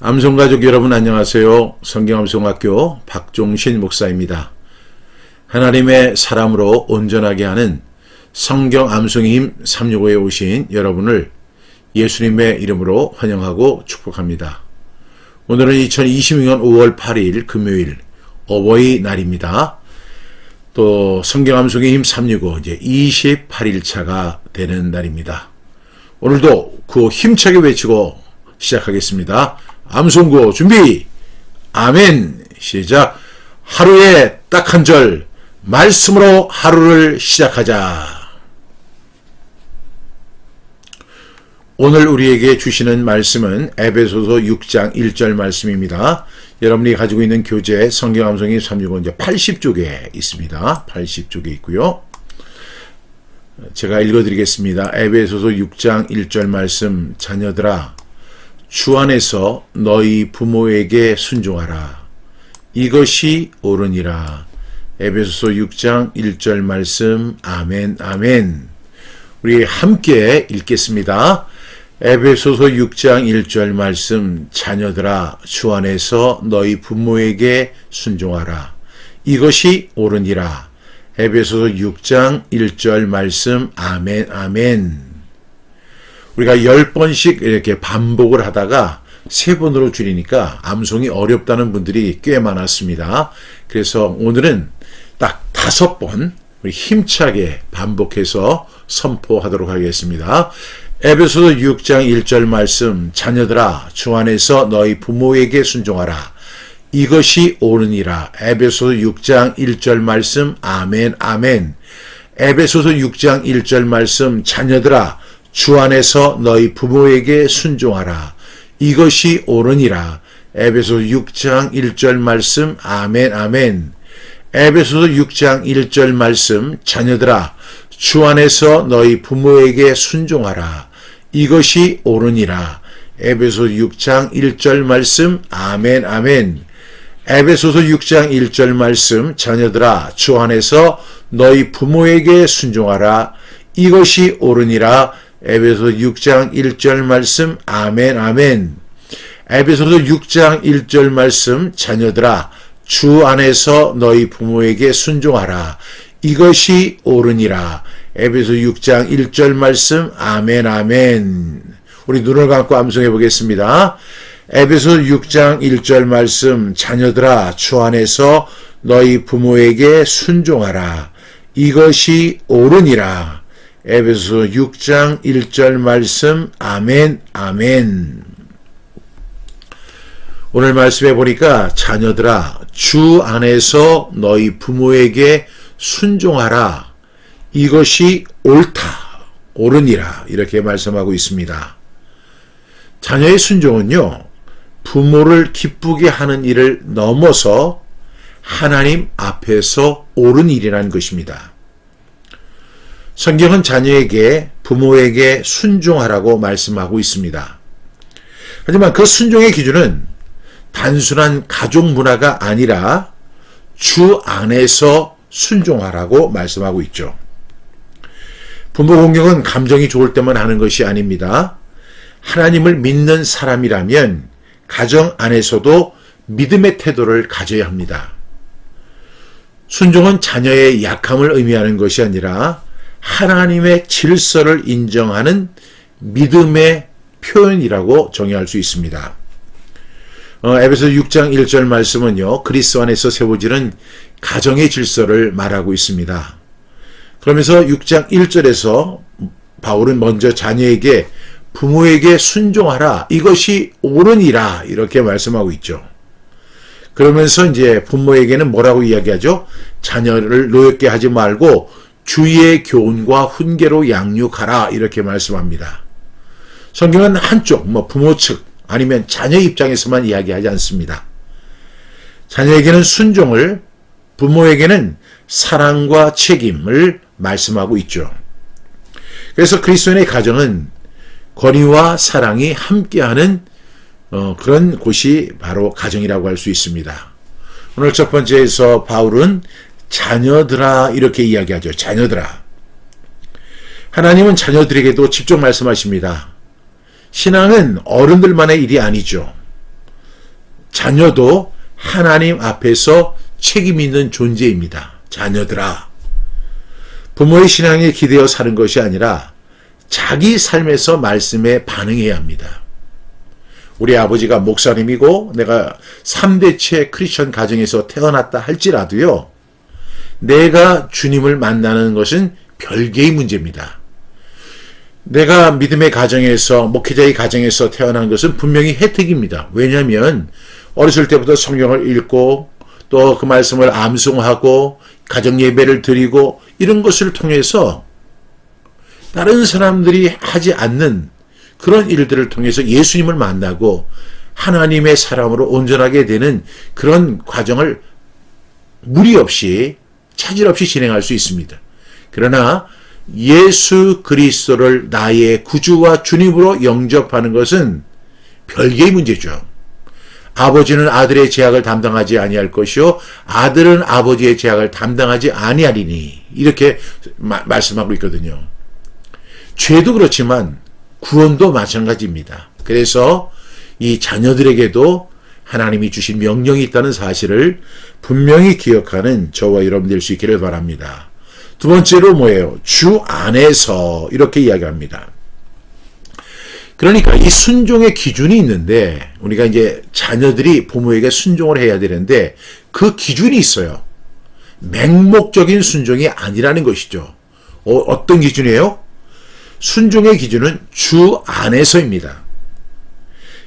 암송가족 여러분 안녕하세요. 성경암송학교 박종신 목사입니다. 하나님의 사람으로 온전하게 하는 성경암송의 힘 365에 오신 여러분을 예수님의 이름으로 환영하고 축복합니다. 오늘은 2026년 5월 8일 금요일 어버이날입니다. 또 성경암송의 힘 365 이제 28일차가 되는 날입니다. 오늘도 구호 힘차게 외치고 시작하겠습니다. 암송구호 준비! 아멘! 시작! 하루에 딱 한 절 말씀으로 하루를 시작하자. 오늘 우리에게 주시는 말씀은 에베소서 6장 1절 말씀입니다. 여러분이 가지고 있는 교재 성경암송이 365 이제 80쪽에 있습니다. 80쪽에 있고요. 제가 읽어드리겠습니다. 에베소서 6장 1절 말씀. 자녀들아 주 안에서 너희 부모에게 순종하라. 이것이 옳으니라. 에베소서 6장 1절 말씀. 아멘 아멘. 우리 함께 읽겠습니다. 에베소서 6장 1절 말씀. 자녀들아 주 안에서 너희 부모에게 순종하라. 이것이 옳으니라. 에베소서 6장 1절 말씀. 아멘 아멘. 우리가 10번씩 이렇게 반복을 하다가 3번으로 줄이니까 암송이 어렵다는 분들이 꽤 많았습니다. 그래서 오늘은 딱 5번 우리 힘차게 반복해서 선포하도록 하겠습니다. 에베소서 6장 1절 말씀. 자녀들아 주 안에서 너희 부모에게 순종하라. 이것이 옳으니라. 에베소서 6장 1절 말씀. 아멘 아멘. 에베소서 6장 1절 말씀. 자녀들아 주 안에서 너희 부모에게 순종하라. 이것이 옳으니라. 에베소서 6장 1절 말씀. 아멘 아멘. 에베소서 6장 1절 말씀. 자녀들아 주 안에서 너희 부모에게 순종하라. 이것이 옳으니라. 에베소서 6장 1절 말씀. 아멘 아멘. 에베소서 6장 1절 말씀. 자녀들아 주 안에서 너희 부모에게 순종하라. 이것이 옳으니라. 에베소서 6장 1절 말씀. 아멘 아멘. 에베소서 6장 1절 말씀. 자녀들아 주 안에서 너희 부모에게 순종하라. 이것이 옳으니라. 에베소서 6장 1절 말씀. 아멘 아멘. 우리 눈을 감고 암송해 보겠습니다. 에베소서 6장 1절 말씀. 자녀들아 주 안에서 너희 부모에게 순종하라. 이것이 옳으니라. 에베소서 6장 1절 말씀. 아멘 아멘. 오늘 말씀해 보니까 자녀들아 주 안에서 너희 부모에게 순종하라. 이것이 옳다. 옳으니라. 이렇게 말씀하고 있습니다. 자녀의 순종은요, 부모를 기쁘게 하는 일을 넘어서 하나님 앞에서 옳은 일이라는 것입니다. 성경은 자녀에게 부모에게 순종하라고 말씀하고 있습니다. 하지만 그 순종의 기준은 단순한 가족 문화가 아니라 주 안에서 순종하라고 말씀하고 있죠. 부모 공경은 감정이 좋을 때만 하는 것이 아닙니다. 하나님을 믿는 사람이라면 가정 안에서도 믿음의 태도를 가져야 합니다. 순종은 자녀의 약함을 의미하는 것이 아니라 하나님의 질서를 인정하는 믿음의 표현이라고 정의할 수 있습니다. 에베소서 6장 1절 말씀은요, 그리스도 안에서 세워지는 가정의 질서를 말하고 있습니다. 그러면서 6장 1절에서 바울은 먼저 자녀에게 부모에게 순종하라. 이것이 옳으니라. 이렇게 말씀하고 있죠. 그러면서 이제 부모에게는 뭐라고 이야기하죠? 자녀를 노엽게 하지 말고 주의 교훈과 훈계로 양육하라. 이렇게 말씀합니다. 성경은 한쪽, 부모 측, 아니면 자녀 입장에서만 이야기하지 않습니다. 자녀에게는 순종을, 부모에게는 사랑과 책임을 말씀하고 있죠. 그래서 그리스도인의 가정은 권위와 사랑이 함께하는 그런 곳이 바로 가정이라고 할 수 있습니다. 오늘 첫 번째에서 바울은 자녀들아 이렇게 이야기하죠. 자녀들아. 하나님은 자녀들에게도 직접 말씀하십니다. 신앙은 어른들만의 일이 아니죠. 자녀도 하나님 앞에서 책임 있는 존재입니다. 자녀들아, 부모의 신앙에 기대어 사는 것이 아니라 자기 삶에서 말씀에 반응해야 합니다. 우리 아버지가 목사님이고 내가 3대째 크리스천 가정에서 태어났다 할지라도요, 내가 주님을 만나는 것은 별개의 문제입니다. 내가 믿음의 가정에서, 목회자의 가정에서 태어난 것은 분명히 혜택입니다. 왜냐하면 어렸을 때부터 성경을 읽고 또 그 말씀을 암송하고 가정 예배를 드리고 이런 것을 통해서 다른 사람들이 하지 않는 그런 일들을 통해서 예수님을 만나고 하나님의 사람으로 온전하게 되는 그런 과정을 무리 없이, 차질 없이 진행할 수 있습니다. 그러나 예수 그리스도를 나의 구주와 주님으로 영접하는 것은 별개의 문제죠. 아버지는 아들의 죄악을 담당하지 아니할 것이요 아들은 아버지의 죄악을 담당하지 아니하리니, 이렇게 말씀하고 있거든요. 죄도 그렇지만 구원도 마찬가지입니다. 그래서 이 자녀들에게도 하나님이 주신 명령이 있다는 사실을 분명히 기억하는 저와 여러분 될 수 있기를 바랍니다. 두 번째로 뭐예요? 주 안에서, 이렇게 이야기합니다. 그러니까 이 순종의 기준이 있는데, 우리가 이제 자녀들이 부모에게 순종을 해야 되는데 그 기준이 있어요. 맹목적인 순종이 아니라는 것이죠. 어떤 기준이에요? 순종의 기준은 주 안에서입니다.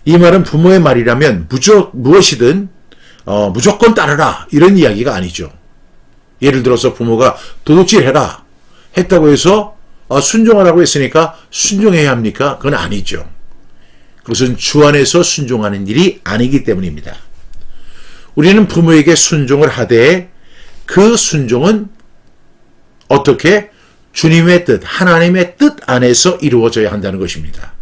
이 말은 부모의 말이라면 무엇이든 무조건 따르라, 이런 이야기가 아니죠. 예를 들어서 부모가 도둑질해라 했다고 해서 순종하라고 했으니까 순종해야 합니까? 그건 아니죠. 그것은 주 안에서 순종하는 일이 아니기 때문입니다. 우리는 부모에게 순종을 하되 그 순종은 어떻게? 주님의 뜻, 하나님의 뜻 안에서 이루어져야 한다는 것입니다.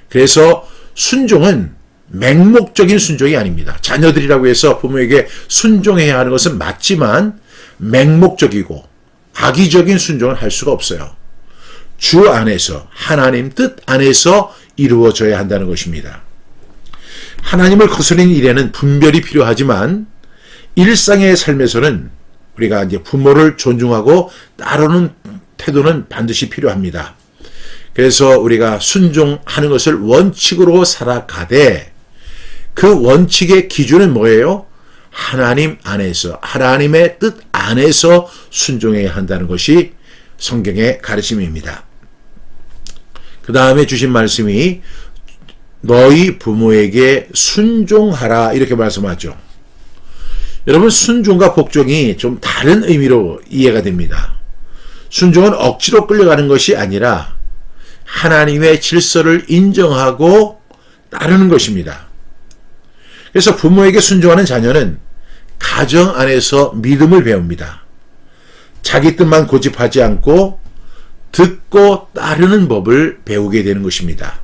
그래서 순종은 맹목적인 순종이 아닙니다. 자녀들이라고 해서 부모에게 순종해야 하는 것은 맞지만 맹목적이고 악의적인 순종을 할 수가 없어요. 주 안에서, 하나님 뜻 안에서 이루어져야 한다는 것입니다. 하나님을 거스르는 일에는 분별이 필요하지만 일상의 삶에서는 우리가 이제 부모를 존중하고 따르는 태도는 반드시 필요합니다. 그래서 우리가 순종하는 것을 원칙으로 살아가되 그 원칙의 기준은 뭐예요? 하나님 안에서, 하나님의 뜻 안에서 순종해야 한다는 것이 성경의 가르침입니다. 그 다음에 주신 말씀이 너희 부모에게 순종하라, 이렇게 말씀하죠. 여러분, 순종과 복종이 좀 다른 의미로 이해가 됩니다. 순종은 억지로 끌려가는 것이 아니라 하나님의 질서를 인정하고 따르는 것입니다. 그래서 부모에게 순종하는 자녀는 가정 안에서 믿음을 배웁니다. 자기 뜻만 고집하지 않고 듣고 따르는 법을 배우게 되는 것입니다.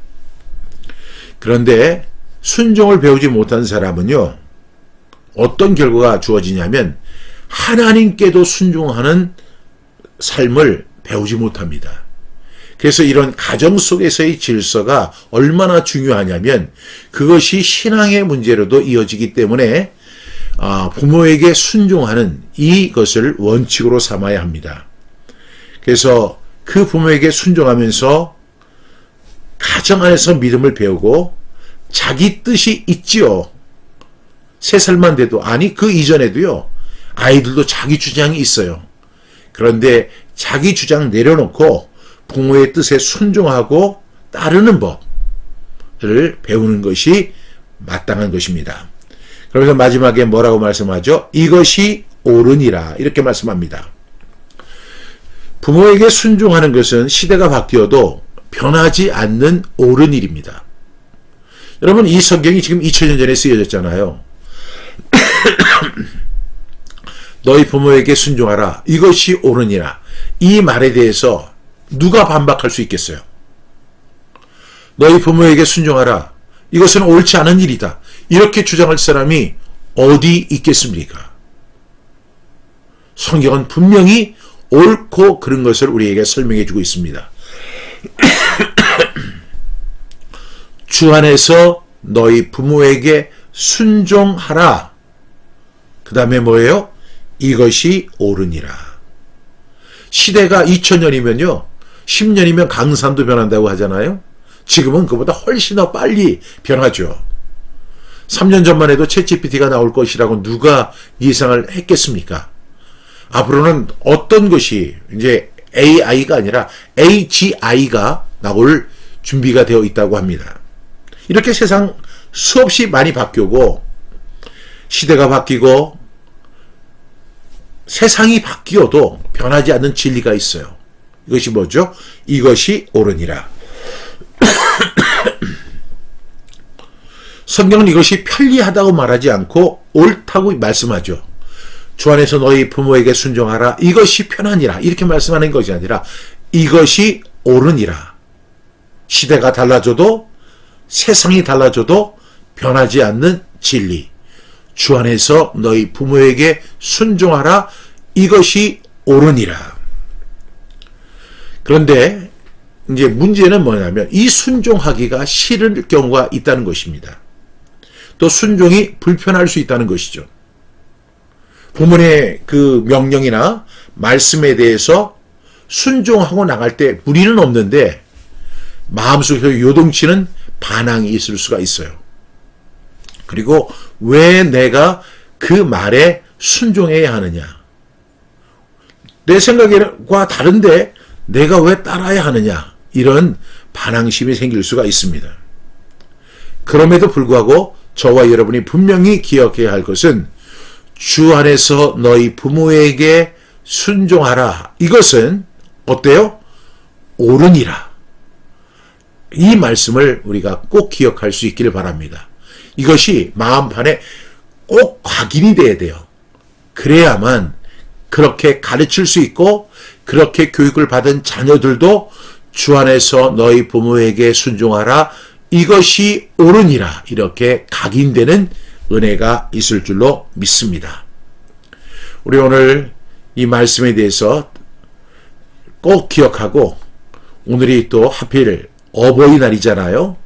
그런데 순종을 배우지 못한 사람은요, 어떤 결과가 주어지냐면 하나님께도 순종하는 삶을 배우지 못합니다. 그래서 이런 가정 속에서의 질서가 얼마나 중요하냐면 그것이 신앙의 문제로도 이어지기 때문에 부모에게 순종하는 이것을 원칙으로 삼아야 합니다. 그래서 그 부모에게 순종하면서 가정 안에서 믿음을 배우고 자기 뜻이 있지요. 3살만 돼도, 아니 그 이전에도요, 아이들도 자기 주장이 있어요. 그런데 자기 주장 내려놓고 부모의 뜻에 순종하고 따르는 법을 배우는 것이 마땅한 것입니다. 그러면서 마지막에 뭐라고 말씀하죠? 이것이 옳으니라, 이렇게 말씀합니다. 부모에게 순종하는 것은 시대가 바뀌어도 변하지 않는 옳은 일입니다. 여러분, 이 성경이 지금 2000년 전에 쓰여졌잖아요. 너희 부모에게 순종하라, 이것이 옳으니라. 이 말에 대해서 누가 반박할 수 있겠어요? 너희 부모에게 순종하라, 이것은 옳지 않은 일이다, 이렇게 주장할 사람이 어디 있겠습니까? 성경은 분명히 옳고 그른 것을 우리에게 설명해 주고 있습니다. 주 안에서 너희 부모에게 순종하라. 그 다음에 뭐예요? 이것이 옳으니라. 시대가 2000년이면요. 10년이면 강산도 변한다고 하잖아요. 지금은 그보다 훨씬 더 빨리 변하죠. 3년 전만 해도 챗GPT가 나올 것이라고 누가 예상을 했겠습니까? 앞으로는 어떤 것이 이제 AI가 아니라 AGI가 나올 준비가 되어 있다고 합니다. 이렇게 세상 수없이 많이 바뀌고 시대가 바뀌고 세상이 바뀌어도 변하지 않는 진리가 있어요. 이것이 뭐죠? 이것이 옳으니라. 성경은 이것이 편리하다고 말하지 않고 옳다고 말씀하죠. 주 안에서 너희 부모에게 순종하라. 이것이 편하니라. 이렇게 말씀하는 것이 아니라 이것이 옳으니라. 시대가 달라져도 세상이 달라져도 변하지 않는 진리. 주 안에서 너희 부모에게 순종하라. 이것이 옳으니라. 그런데 이제 문제는 뭐냐면 이 순종하기가 싫을 경우가 있다는 것입니다. 또 순종이 불편할 수 있다는 것이죠. 부모의 그 명령이나 말씀에 대해서 순종하고 나갈 때 무리는 없는데 마음속에서 요동치는 반항이 있을 수가 있어요. 그리고 왜 내가 그 말에 순종해야 하느냐? 내 생각과 다른데 내가 왜 따라야 하느냐? 이런 반항심이 생길 수가 있습니다. 그럼에도 불구하고 저와 여러분이 분명히 기억해야 할 것은 주 안에서 너희 부모에게 순종하라. 이것은 어때요? 옳으니라. 이 말씀을 우리가 꼭 기억할 수 있기를 바랍니다. 이것이 마음판에 꼭 각인이 돼야 돼요. 그래야만 그렇게 가르칠 수 있고 그렇게 교육을 받은 자녀들도 주 안에서 너희 부모에게 순종하라. 이것이 옳으니라. 이렇게 각인되는 은혜가 있을 줄로 믿습니다. 우리 오늘 이 말씀에 대해서 꼭 기억하고 오늘이 또 하필 어버이날이잖아요.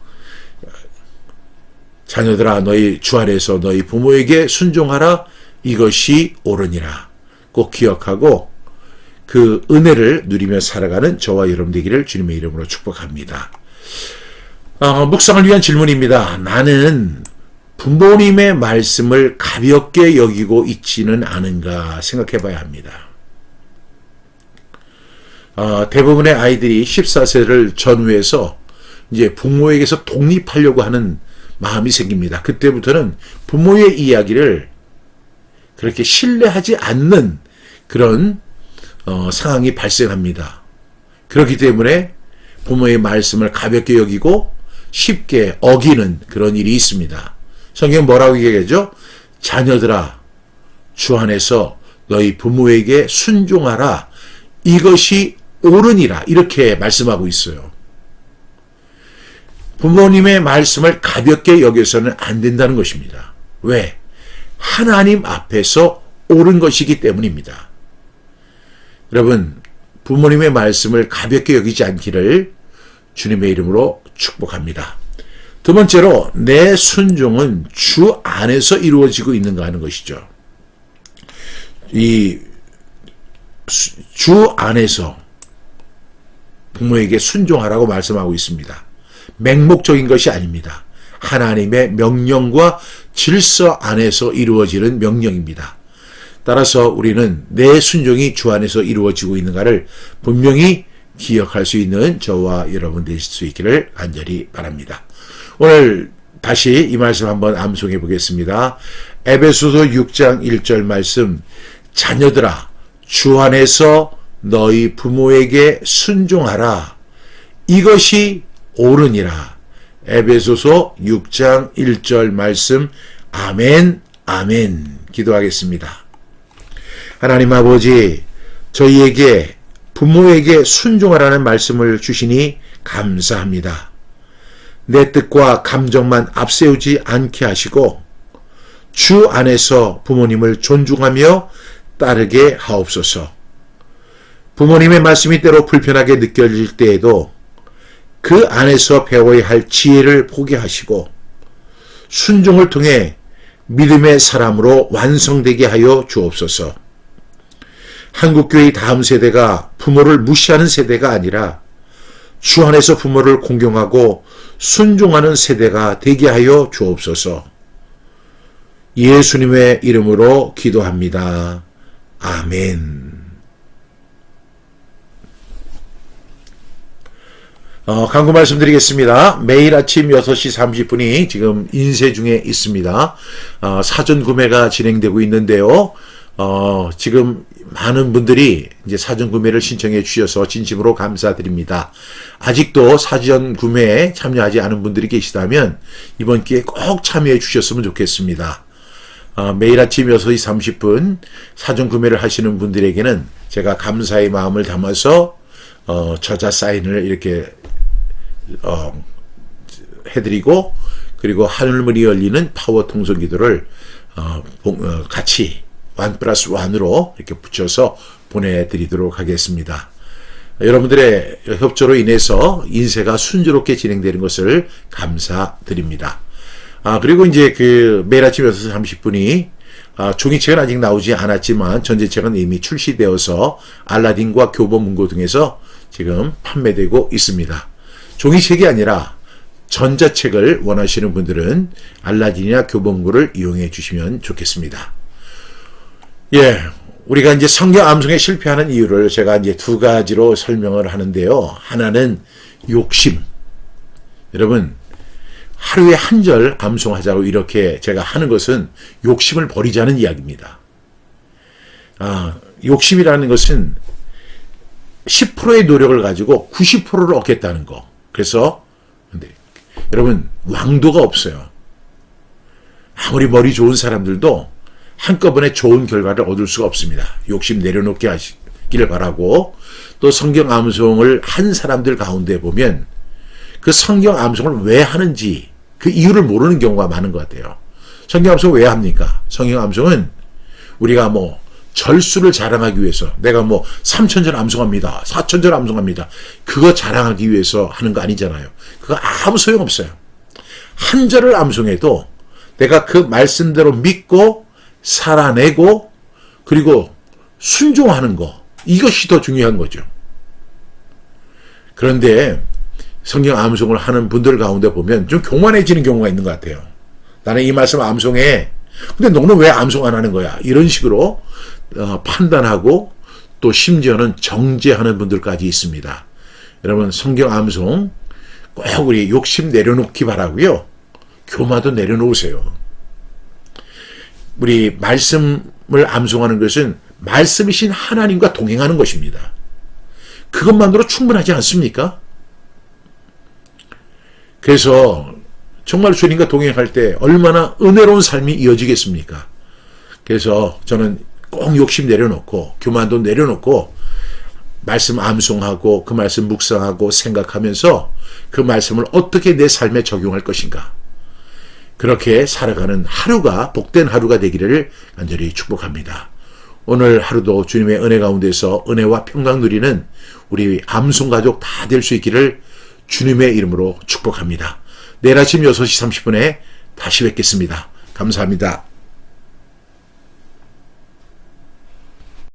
자녀들아 너희 주 안에서 너희 부모에게 순종하라. 이것이 옳으니라. 꼭 기억하고 그 은혜를 누리며 살아가는 저와 여러분 되기를 주님의 이름으로 축복합니다. 묵상을 위한 질문입니다. 나는 부모님의 말씀을 가볍게 여기고 있지는 않은가 생각해 봐야 합니다. 대부분의 아이들이 14세를 전후해서 이제 부모에게서 독립하려고 하는 마음이 생깁니다. 그때부터는 부모의 이야기를 그렇게 신뢰하지 않는 그런 상황이 발생합니다. 그렇기 때문에 부모의 말씀을 가볍게 여기고 쉽게 어기는 그런 일이 있습니다. 성경은 뭐라고 얘기하죠? 자녀들아 주 안에서 너희 부모에게 순종하라. 이것이 옳으니라. 이렇게 말씀하고 있어요. 부모님의 말씀을 가볍게 여겨서는 안 된다는 것입니다. 왜? 하나님 앞에서 옳은 것이기 때문입니다. 여러분, 부모님의 말씀을 가볍게 여기지 않기를 주님의 이름으로 축복합니다. 두 번째로 내 순종은 주 안에서 이루어지고 있는가 하는 것이죠. 이 주 안에서 부모에게 순종하라고 말씀하고 있습니다. 맹목적인 것이 아닙니다. 하나님의 명령과 질서 안에서 이루어지는 명령입니다. 따라서 우리는 내 순종이 주 안에서 이루어지고 있는가를 분명히 기억할 수 있는 저와 여러분 되실 수 있기를 간절히 바랍니다. 오늘 다시 이 말씀 한번 암송해 보겠습니다. 에베소서 6장 1절 말씀, 자녀들아 주 안에서 너희 부모에게 순종하라. 이것이 옳으니라. 에베소서 6장 1절 말씀. 아멘, 아멘. 기도하겠습니다. 하나님 아버지, 저희에게 부모에게 순종하라는 말씀을 주시니 감사합니다. 내 뜻과 감정만 앞세우지 않게 하시고 주 안에서 부모님을 존중하며 따르게 하옵소서. 부모님의 말씀이 때로 불편하게 느껴질 때에도 그 안에서 배워야 할 지혜를 보게 하시고 순종을 통해 믿음의 사람으로 완성되게 하여 주옵소서. 한국교회의 다음 세대가 부모를 무시하는 세대가 아니라 주 안에서 부모를 공경하고 순종하는 세대가 되게 하여 주옵소서. 예수님의 이름으로 기도합니다. 아멘. 강구 말씀드리겠습니다. 매일 아침 6시 30분이 지금 인쇄 중에 있습니다. 사전 구매가 진행되고 있는데요. 지금 많은 분들이 이제 사전 구매를 신청해 주셔서 진심으로 감사드립니다. 아직도 사전 구매에 참여하지 않은 분들이 계시다면 이번 기회에 꼭 참여해 주셨으면 좋겠습니다. 매일 아침 6시 30분 사전 구매를 하시는 분들에게는 제가 감사의 마음을 담아서 저자 사인을 이렇게 해드리고, 그리고 하늘문이 열리는 파워 통성 기도를 같이 1+1으로 이렇게 붙여서 보내드리도록 하겠습니다. 여러분들의 협조로 인해서 인쇄가 순조롭게 진행되는 것을 감사드립니다. 그리고 이제 매일 아침 6시 30분이 종이책은 아직 나오지 않았지만 전자책은 이미 출시되어서 알라딘과 교보문고 등에서 지금 판매되고 있습니다. 종이책이 아니라 전자책을 원하시는 분들은 알라딘이나 교보문고를 이용해 주시면 좋겠습니다. 예, 우리가 이제 성경 암송에 실패하는 이유를 제가 이제 두 가지로 설명을 하는데요. 하나는 욕심. 여러분, 하루에 한 절 암송하자고 이렇게 제가 하는 것은 욕심을 버리자는 이야기입니다. 욕심이라는 것은 10%의 노력을 가지고 90%를 얻겠다는 거. 그래서 근데 여러분, 왕도가 없어요. 아무리 머리 좋은 사람들도 한꺼번에 좋은 결과를 얻을 수가 없습니다. 욕심 내려놓게 하시기를 바라고, 또 성경 암송을 한 사람들 가운데 보면 그 성경 암송을 왜 하는지 그 이유를 모르는 경우가 많은 것 같아요. 성경 암송을 왜 합니까? 성경 암송은 우리가 절수를 자랑하기 위해서, 내가 3,000절 암송합니다, 4,000절 암송합니다, 그거 자랑하기 위해서 하는 거 아니잖아요. 그거 아무 소용없어요. 한 절을 암송해도 내가 그 말씀대로 믿고 살아내고 그리고 순종하는 거, 이것이 더 중요한 거죠. 그런데 성경 암송을 하는 분들 가운데 보면 좀 교만해지는 경우가 있는 것 같아요. 나는 이 말씀 암송해, 근데 너는 왜 암송 안 하는 거야? 이런 식으로 판단하고 또 심지어는 정죄하는 분들까지 있습니다. 여러분, 성경 암송 꼭 우리 욕심 내려놓기 바라고요. 교만도 내려놓으세요. 우리 말씀을 암송하는 것은 말씀이신 하나님과 동행하는 것입니다. 그것만으로 충분하지 않습니까? 그래서 정말 주님과 동행할 때 얼마나 은혜로운 삶이 이어지겠습니까? 그래서 저는 꼭 욕심 내려놓고 교만도 내려놓고 말씀 암송하고 그 말씀 묵상하고 생각하면서 그 말씀을 어떻게 내 삶에 적용할 것인가, 그렇게 살아가는 하루가 복된 하루가 되기를 간절히 축복합니다. 오늘 하루도 주님의 은혜 가운데서 은혜와 평강 누리는 우리 암송 가족 다 될 수 있기를 주님의 이름으로 축복합니다. 내일 아침 6시 30분에 다시 뵙겠습니다. 감사합니다.